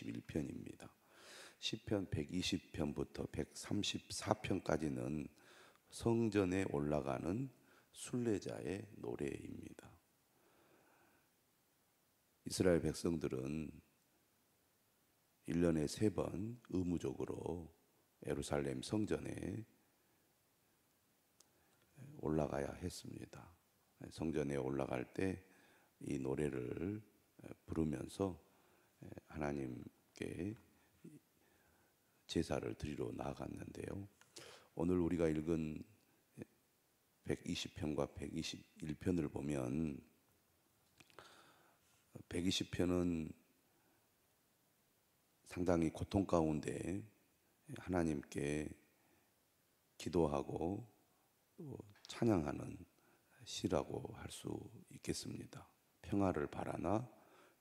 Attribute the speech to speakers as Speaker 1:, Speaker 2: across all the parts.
Speaker 1: 121편입니다. 시편 120편부터 134편까지는 성전에 올라가는 순례자의 노래입니다. 이스라엘 백성들은 1년에 3번 의무적으로 예루살렘 성전에 올라가야 했습니다. 성전에 올라갈 때 이 노래를 부르면서 하나님께 제사를 드리러 나아갔는데요. 오늘 우리가 읽은 120편과 121편을 보면 120편은 상당히 고통 가운데 하나님께 기도하고 또 찬양하는 시라고 할 수 있겠습니다. 평화를 바라나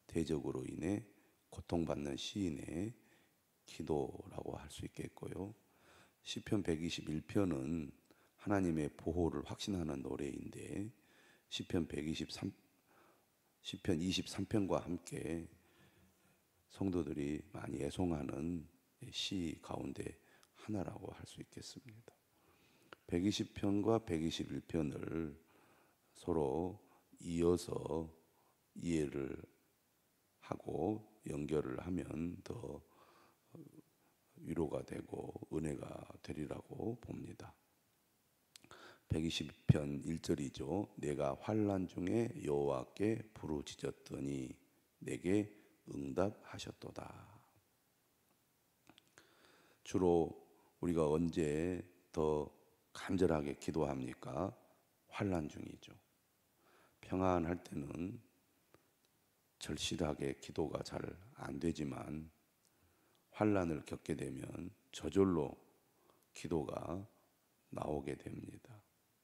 Speaker 1: 대적으로 인해 고통받는 시인의 기도라고 할 수 있겠고요. 시편 121편은 하나님의 보호를 확신하는 노래인데 시편 23편과 함께 성도들이 많이 애송하는 시 가운데 하나라고 할 수 있겠습니다. 120편과 121편을 서로 이어서 이해를 하고 연결을 하면 더 위로가 되고 은혜가 되리라고 봅니다. 120편 1절이죠. 내가 환난 중에 여호와께 부르짖었더니 내게 응답하셨도다. 주로 우리가 언제 더 간절하게 기도합니까? 환난 중이죠. 평안할 때는 절실하게 기도가 잘 안 되지만 환난을 겪게 되면 저절로 기도가 나오게 됩니다.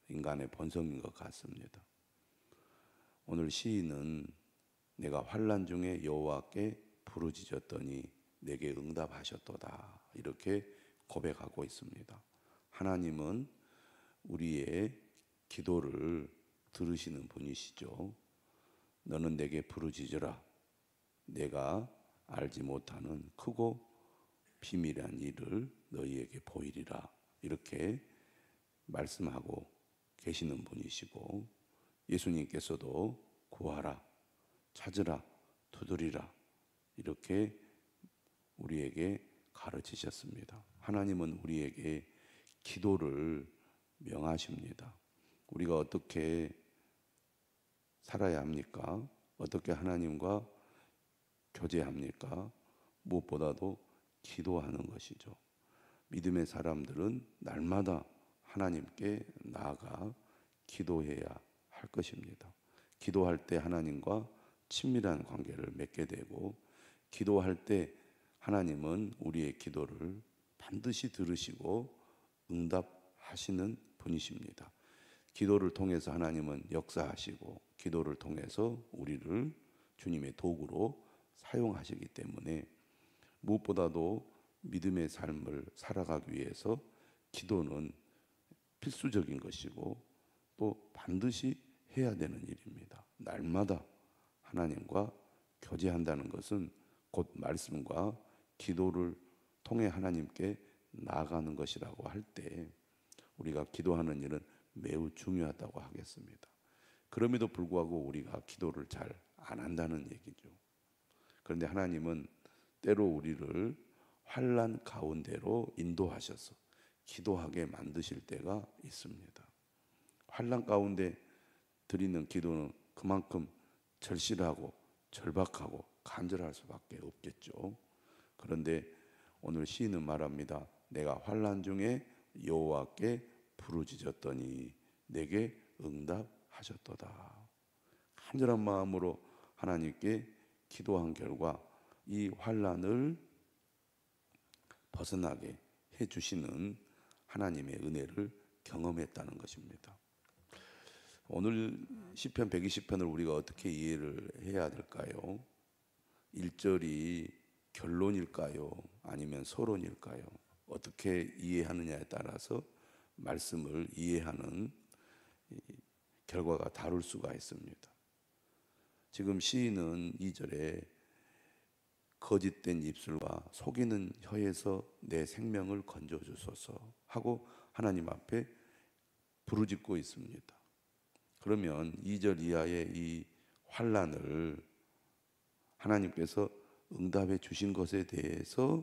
Speaker 1: 인간의 본성인 것 같습니다. 오늘 시인은 내가 환난 중에 여호와께 부르짖었더니 내게 응답하셨도다 이렇게 고백하고 있습니다. 하나님은 우리의 기도를 들으시는 분이시죠. 너는 내게 부르짖으라. 내가 알지 못하는 크고 비밀한 일을 너희에게 보이리라. 이렇게 말씀하고 계시는 분이시고 예수님께서도 구하라, 찾으라, 두드리라 이렇게 우리에게 가르치셨습니다. 하나님은 우리에게 기도를 명하십니다. 우리가 어떻게 살아야 합니까? 어떻게 하나님과 교제합니까? 무엇보다도 기도하는 것이죠. 믿음의 사람들은 날마다 하나님께 나아가 기도해야 할 것입니다. 기도할 때 하나님과 친밀한 관계를 맺게 되고 기도할 때 하나님은 우리의 기도를 반드시 들으시고 응답하시는 분이십니다. 기도를 통해서 하나님은 역사하시고 기도를 통해서 우리를 주님의 도구로 사용하시기 때문에 무엇보다도 믿음의 삶을 살아가기 위해서 기도는 필수적인 것이고 또 반드시 해야 되는 일입니다. 날마다 하나님과 교제한다는 것은 곧 말씀과 기도를 통해 하나님께 나아가는 것이라고 할 때 우리가 기도하는 일은 매우 중요하다고 하겠습니다. 그럼에도 불구하고 우리가 기도를 잘 안 한다는 얘기죠. 그런데 하나님은 때로 우리를 환난 가운데로 인도하셔서 기도하게 만드실 때가 있습니다. 환난 가운데 드리는 기도는 그만큼 절실하고 절박하고 간절할 수밖에 없겠죠. 그런데 오늘 시인은 말합니다. 내가 환난 중에 여호와께 부르짖었더니 내게 응답하셨도다. 간절한 마음으로 하나님께 기도한 결과 이 환난을 벗어나게 해주시는 하나님의 은혜를 경험했다는 것입니다. 오늘 시편 120편을 우리가 어떻게 이해를 해야 될까요? 1절이 결론일까요? 아니면 서론일까요? 어떻게 이해하느냐에 따라서 말씀을 이해하는 결과가 다를 수가 있습니다. 지금 시인은 2절에 거짓된 입술과 속이는 혀에서 내 생명을 건져 주소서 하고 하나님 앞에 부르짖고 있습니다. 그러면 2절 이하의 이 환난을 하나님께서 응답해 주신 것에 대해서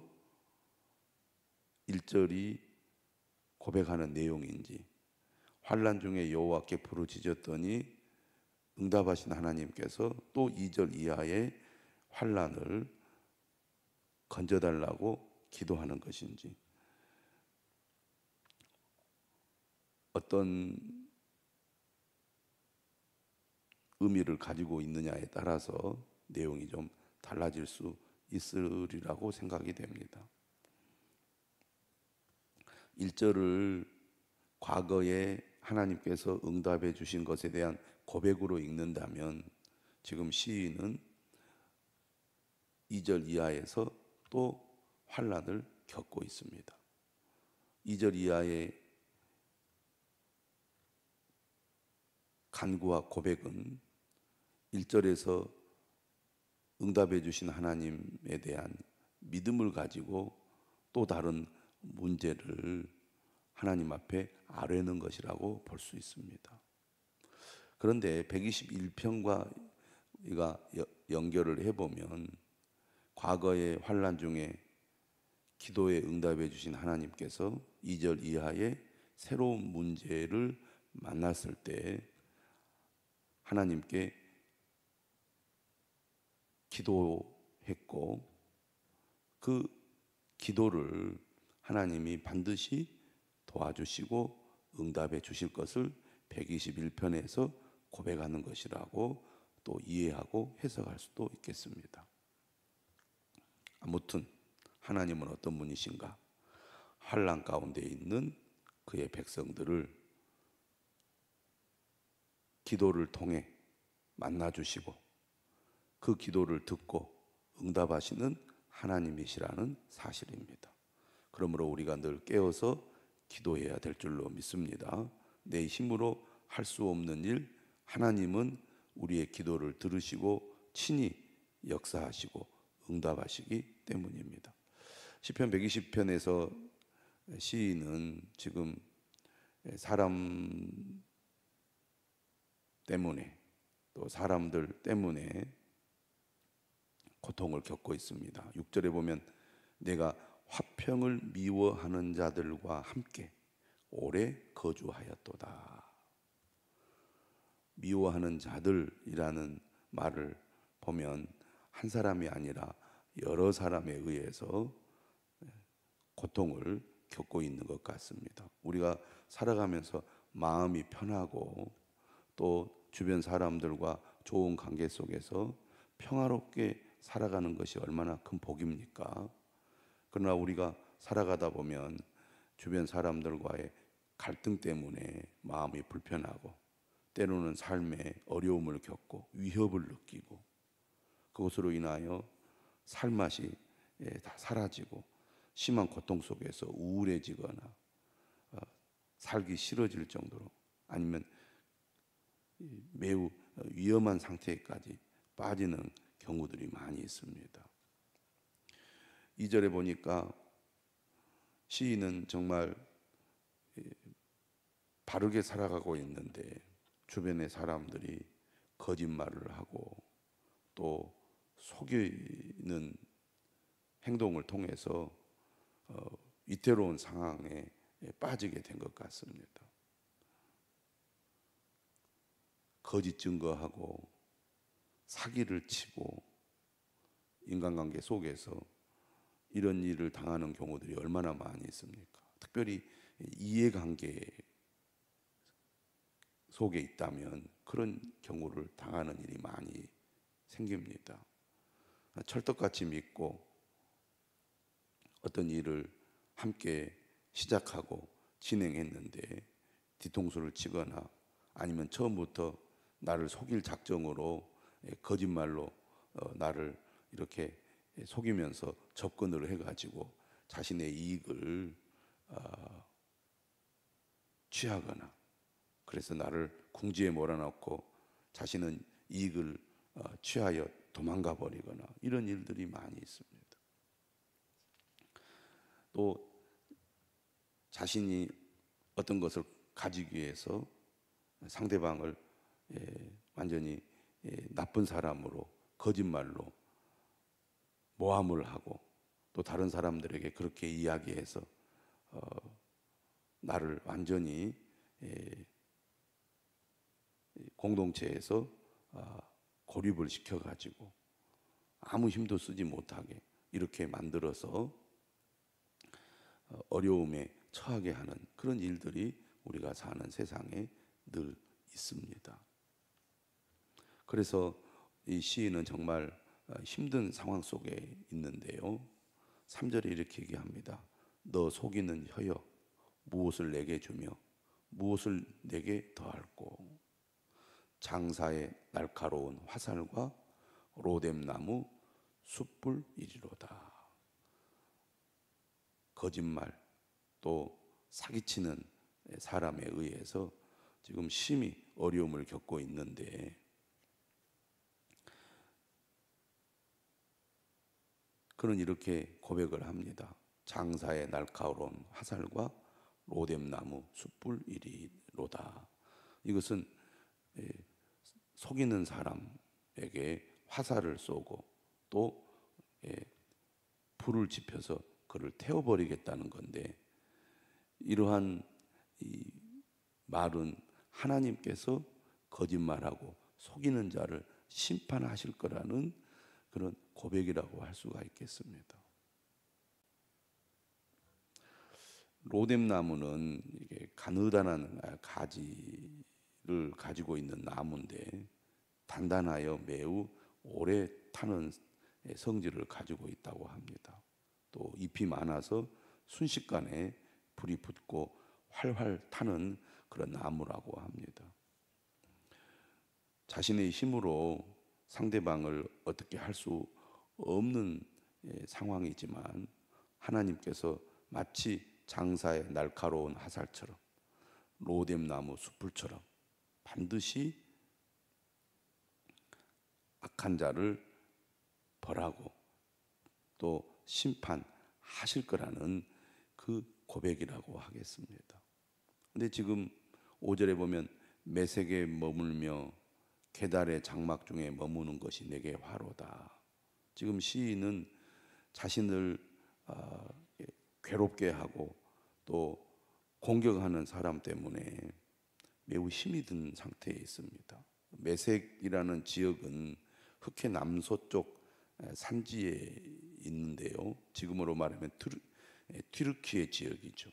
Speaker 1: 1절이 고백하는 내용인지, 환난 중에 여호와께 부르짖었더니 응답하신 하나님께서 또 2절 이하의 환난을 건져달라고 기도하는 것인지, 어떤 의미를 가지고 있느냐에 따라서 내용이 좀 달라질 수 있으리라고 생각이 됩니다. 1절을 과거에 하나님께서 응답해 주신 것에 대한 고백으로 읽는다면 지금 시인은 2절 이하에서 또 환난을 겪고 있습니다. 2절 이하의 간구와 고백은 1절에서 응답해 주신 하나님에 대한 믿음을 가지고 또 다른 문제를 하나님 앞에 아뢰는 것이라고 볼 수 있습니다. 그런데 121편과 연결을 해보면 과거의 환난 중에 기도에 응답해 주신 하나님께서 2절 이하의 새로운 문제를 만났을 때 하나님께 기도했고 그 기도를 하나님이 반드시 도와주시고 응답해 주실 것을 121편에서 고백하는 것이라고 또 이해하고 해석할 수도 있겠습니다. 아무튼 하나님은 어떤 분이신가? 환난 가운데 있는 그의 백성들을 기도를 통해 만나주시고 그 기도를 듣고 응답하시는 하나님이시라는 사실입니다. 그러므로 우리가 늘 깨어서 기도해야 될 줄로 믿습니다. 내 힘으로 할 수 없는 일, 하나님은 우리의 기도를 들으시고 친히 역사하시고 응답하시기 때문입니다. 시편 120편에서 시인은 지금 사람 때문에 또 사람들 때문에 고통을 겪고 있습니다. 6절에 보면 내가 화평을 미워하는 자들과 함께 오래 거주하였도다. 미워하는 자들이라는 말을 보면 한 사람이 아니라 여러 사람에 의해서 고통을 겪고 있는 것 같습니다. 우리가 살아가면서 마음이 편하고 또 주변 사람들과 좋은 관계 속에서 평화롭게 살아가는 것이 얼마나 큰 복입니까? 그러나 우리가 살아가다 보면 주변 사람들과의 갈등 때문에 마음이 불편하고 때로는 삶에 어려움을 겪고 위협을 느끼고 그것으로 인하여 살맛이 다 사라지고 심한 고통 속에서 우울해지거나 살기 싫어질 정도로 아니면 매우 위험한 상태까지 빠지는 경우들이 많이 있습니다. 2절에 보니까 시인은 정말 바르게 살아가고 있는데 주변의 사람들이 거짓말을 하고 또 속이는 행동을 통해서 위태로운 상황에 빠지게 된 것 같습니다. 거짓 증거하고 사기를 치고 인간관계 속에서 이런 일을 당하는 경우들이 얼마나 많이 있습니까? 특별히 이해관계 속에 있다면 그런 경우를 당하는 일이 많이 생깁니다. 철떡같이 믿고 어떤 일을 함께 시작하고 진행했는데 뒤통수를 치거나 아니면 처음부터 나를 속일 작정으로 거짓말로 나를 이렇게 속이면서 접근을 해가지고 자신의 이익을 취하거나 그래서 나를 궁지에 몰아넣고 자신은 이익을 취하여 도망가 버리거나 이런 일들이 많이 있습니다. 또 자신이 어떤 것을 가지기 위해서 상대방을 완전히 나쁜 사람으로 거짓말로 모함을 하고 또 다른 사람들에게 그렇게 이야기해서 나를 완전히 공동체에서 고립을 시켜가지고 아무 힘도 쓰지 못하게 이렇게 만들어서 어려움에 처하게 하는 그런 일들이 우리가 사는 세상에 늘 있습니다. 그래서 이 시인은 정말 힘든 상황 속에 있는데요. 3절에 이렇게 얘기합니다. 너 속이는 혀여 무엇을 내게 주며 무엇을 내게 더할꼬. 장사의 날카로운 화살과 로뎀나무 숯불 이리로다. 거짓말 또 사기치는 사람에 의해서 지금 심히 어려움을 겪고 있는데, 그는 이렇게 고백을 합니다. 장사의 날카로운 화살과 로뎀나무 숯불 이리로다. 이것은 속이는 사람에게 화살을 쏘고 또 불을 지펴서 그를 태워버리겠다는 건데, 이러한 이 말은 하나님께서 거짓말하고 속이는 자를 심판하실 거라는 그런 고백이라고 할 수가 있겠습니다. 로뎀나무는 이게 가느다란 가지를 가지고 있는 나무인데 단단하여 매우 오래 타는 성질을 가지고 있다고 합니다. 또 잎이 많아서 순식간에 불이 붙고 활활 타는 그런 나무라고 합니다. 자신의 힘으로 상대방을 어떻게 할 수 없는 상황이지만 하나님께서 마치 장사의 날카로운 화살처럼 로뎀나무 숯불처럼 반드시 악한 자를 벌하고 또 심판하실 거라는 그 고백이라고 하겠습니다. 근데 지금 5절에 보면 매색에 머물며 계달의 장막 중에 머무는 것이 내게 화로다. 지금 시인은 자신을 괴롭게 하고 또 공격하는 사람 때문에 매우 힘이 든 상태에 있습니다. 매색이라는 지역은 흑해 남서쪽 산지에 있는데요. 지금으로 말하면 튀르키예 지역이죠.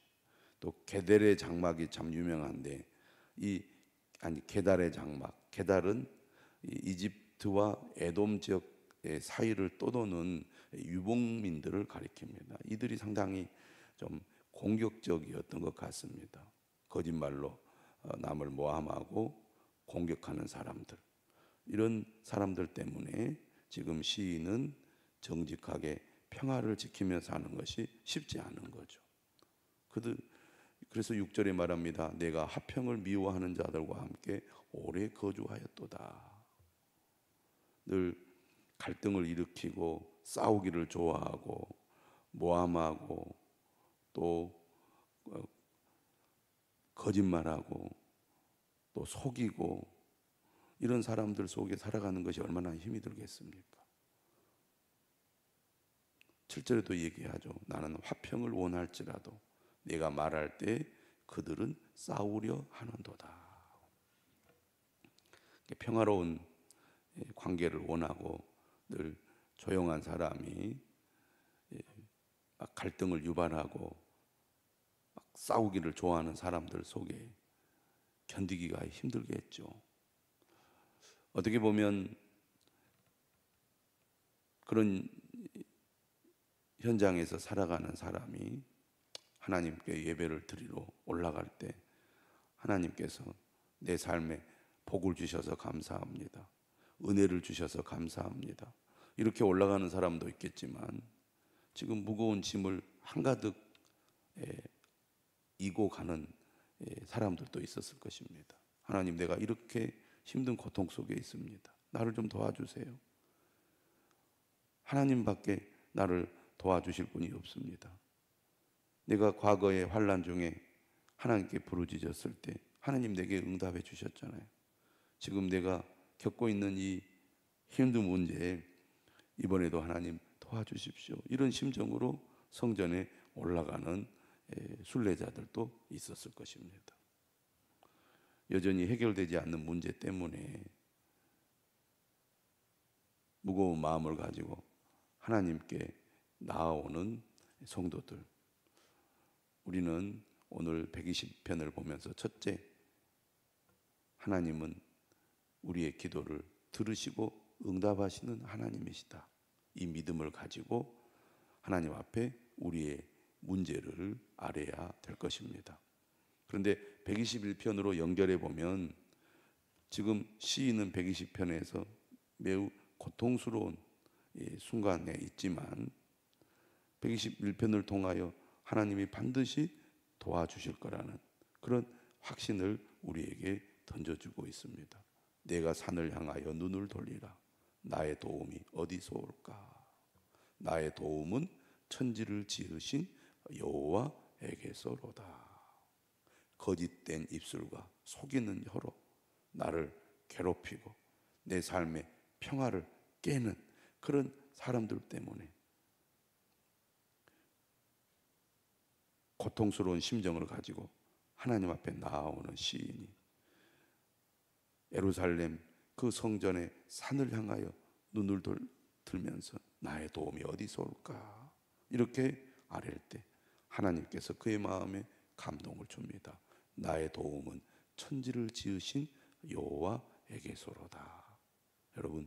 Speaker 1: 또 게델의 장막이 참 유명한데 게달의 장막, 게달은 이집트와 에돔 지역의 사이를 떠도는 유목민들을 가리킵니다. 이들이 상당히 좀 공격적이었던 것 같습니다. 거짓말로 남을 모함하고 공격하는 사람들, 이런 사람들 때문에 지금 시인은 정직하게 평화를 지키며 사는 것이 쉽지 않은 거죠. 그래서 6절에 말합니다. 내가 화평을 미워하는 자들과 함께 오래 거주하였도다. 늘 갈등을 일으키고 싸우기를 좋아하고 모함하고 또 거짓말하고 또 속이고 이런 사람들 속에 살아가는 것이 얼마나 힘이 들겠습니까? 7절에도 얘기하죠. 나는 화평을 원할지라도 내가 말할 때 그들은 싸우려 하는도다. 평화로운 관계를 원하고 늘 조용한 사람이 막 갈등을 유발하고 막 싸우기를 좋아하는 사람들 속에 견디기가 힘들겠죠. 어떻게 보면 그런 현장에서 살아가는 사람이 하나님께 예배를 드리러 올라갈 때 하나님께서 내 삶에 복을 주셔서 감사합니다. 은혜를 주셔서 감사합니다. 이렇게 올라가는 사람도 있겠지만 지금 무거운 짐을 한가득 이고 가는 사람들도 있었을 것입니다. 하나님, 내가 이렇게 힘든 고통 속에 있습니다. 나를 좀 도와주세요. 하나님밖에 나를 도와주실 분이 없습니다. 내가 과거의 환난 중에 하나님께 부르짖었을 때 하나님 내게 응답해 주셨잖아요. 지금 내가 겪고 있는 이 힘든 문제에 이번에도 하나님 도와주십시오. 이런 심정으로 성전에 올라가는 순례자들도 있었을 것입니다. 여전히 해결되지 않는 문제 때문에 무거운 마음을 가지고 하나님께 나아오는 성도들, 우리는 오늘 120편을 보면서 첫째, 하나님은 우리의 기도를 들으시고 응답하시는 하나님이시다. 이 믿음을 가지고 하나님 앞에 우리의 문제를 아뢰야 될 것입니다. 그런데 121편으로 연결해 보면 지금 시인은 120편에서 매우 고통스러운 순간에 있지만 121편을 통하여 하나님이 반드시 도와주실 거라는 그런 확신을 우리에게 던져주고 있습니다. 내가 산을 향하여 눈을 돌리라. 나의 도움이 어디서 올까? 나의 도움은 천지를 지으신 여호와에게서로다. 거짓된 입술과 속이는 혀로 나를 괴롭히고 내 삶의 평화를 깨는 그런 사람들 때문에 고통스러운 심정을 가지고 하나님 앞에 나아오는 시인이 예루살렘 그 성전의 산을 향하여 눈을 들면서 나의 도움이 어디서 올까? 이렇게 아랠 때 하나님께서 그의 마음에 감동을 줍니다. 나의 도움은 천지를 지으신 여호와에게서로다. 여러분,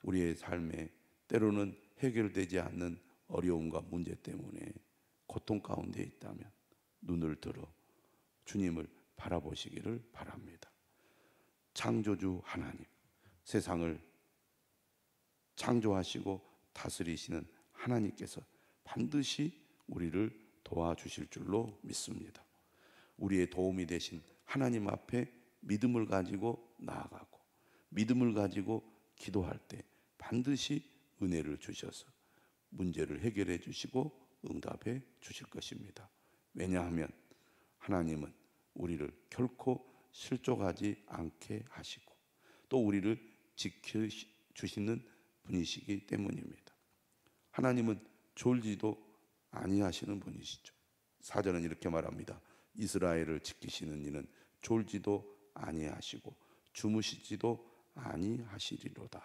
Speaker 1: 우리의 삶에 때로는 해결되지 않는 어려움과 문제 때문에 고통 가운데 있다면 눈을 들어 주님을 바라보시기를 바랍니다. 창조주 하나님, 세상을 창조하시고 다스리시는 하나님께서 반드시 우리를 도와주실 줄로 믿습니다. 우리의 도움이 되신 하나님 앞에 믿음을 가지고 나아가고 믿음을 가지고 기도할 때 반드시 은혜를 주셔서 문제를 해결해 주시고 응답해 주실 것입니다. 왜냐하면 하나님은 우리를 결코 실족하지 않게 하시고 또 우리를 지켜주시는 분이시기 때문입니다. 하나님은 졸지도 아니하시는 분이시죠. 사전은 이렇게 말합니다. 이스라엘을 지키시는 이는 졸지도 아니하시고 주무시지도 아니하시리로다.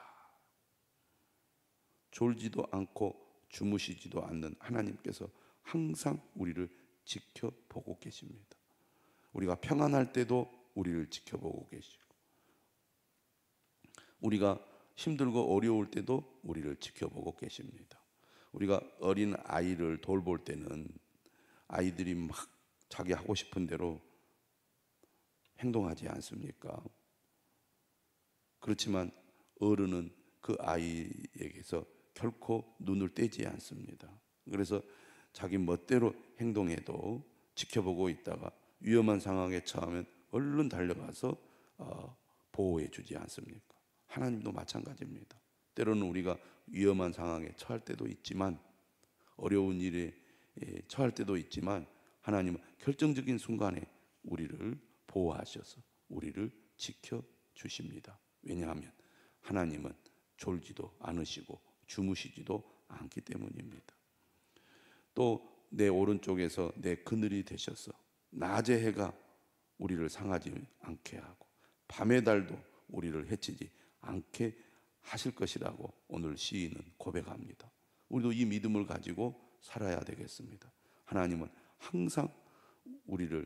Speaker 1: 졸지도 않고 주무시지도 않는 하나님께서 항상 우리를 지켜보고 계십니다. 우리가 평안할 때도 우리를 지켜보고 계시고 우리가 힘들고 어려울 때도 우리를 지켜보고 계십니다. 우리가 어린 아이를 돌볼 때는 아이들이 막 자기 하고 싶은 대로 행동하지 않습니까? 그렇지만 어른은 그 아이에게서 결코 눈을 떼지 않습니다. 그래서 자기 멋대로 행동해도 지켜보고 있다가 위험한 상황에 처하면 얼른 달려가서 보호해 주지 않습니까? 하나님도 마찬가지입니다. 때로는 우리가 위험한 상황에 처할 때도 있지만 어려운 일에 처할 때도 있지만 하나님은 결정적인 순간에 우리를 보호하셔서 우리를 지켜주십니다. 왜냐하면 하나님은 졸지도 않으시고 주무시지도 않기 때문입니다. 또 내 오른쪽에서 내 그늘이 되셔서 낮의 해가 우리를 상하지 않게 하고 밤의 달도 우리를 해치지 않게 하실 것이라고 오늘 시인은 고백합니다. 우리도 이 믿음을 가지고 살아야 되겠습니다. 하나님은 항상 우리를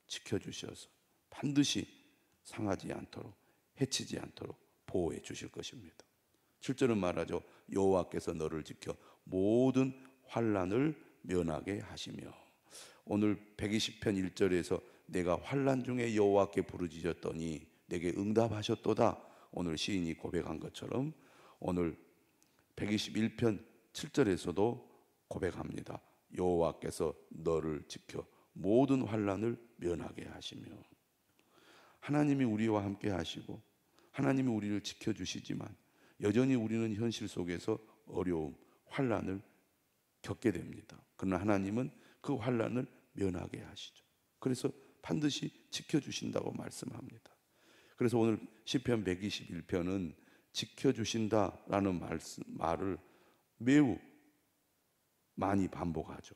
Speaker 1: 지켜주셔서 반드시 상하지 않도록 해치지 않도록 보호해 주실 것입니다. 7절은 말하죠. 여호와께서 너를 지켜 모든 환난을 면하게 하시며. 오늘 120편 1절에서 내가 환난 중에 여호와께 부르짖었더니 내게 응답하셨도다. 오늘 시인이 고백한 것처럼 오늘 121편 7절에서도 고백합니다. 여호와께서 너를 지켜 모든 환난을 면하게 하시며. 하나님이 우리와 함께 하시고 하나님이 우리를 지켜주시지만 여전히 우리는 현실 속에서 어려움, 환난을 겪게 됩니다. 그러나 하나님은 그 환난을 면하게 하시죠. 그래서 반드시 지켜주신다고 말씀합니다. 그래서 오늘 시편 121편은 지켜주신다라는 말을 매우 많이 반복하죠.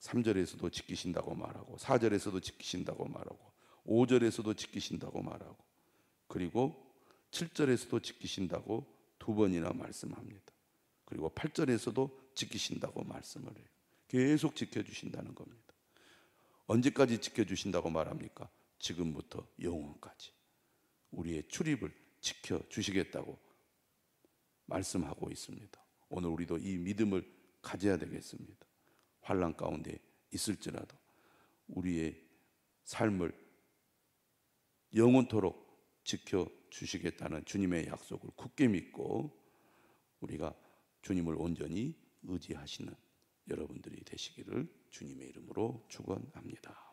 Speaker 1: 3절에서도 지키신다고 말하고 4절에서도 지키신다고 말하고 5절에서도 지키신다고 말하고 그리고 7절에서도 지키신다고 2번이나 말씀합니다. 그리고 8절에서도 지키신다고 말씀을 해요. 계속 지켜주신다는 겁니다. 언제까지 지켜주신다고 말합니까? 지금부터 영원까지 우리의 출입을 지켜주시겠다고 말씀하고 있습니다. 오늘 우리도 이 믿음을 가져야 되겠습니다. 환난 가운데 있을지라도 우리의 삶을 영원토록 지켜주시겠다는 주님의 약속을 굳게 믿고 우리가 주님을 온전히 의지하시는 여러분들이 되시기를 주님의 이름으로 축원합니다.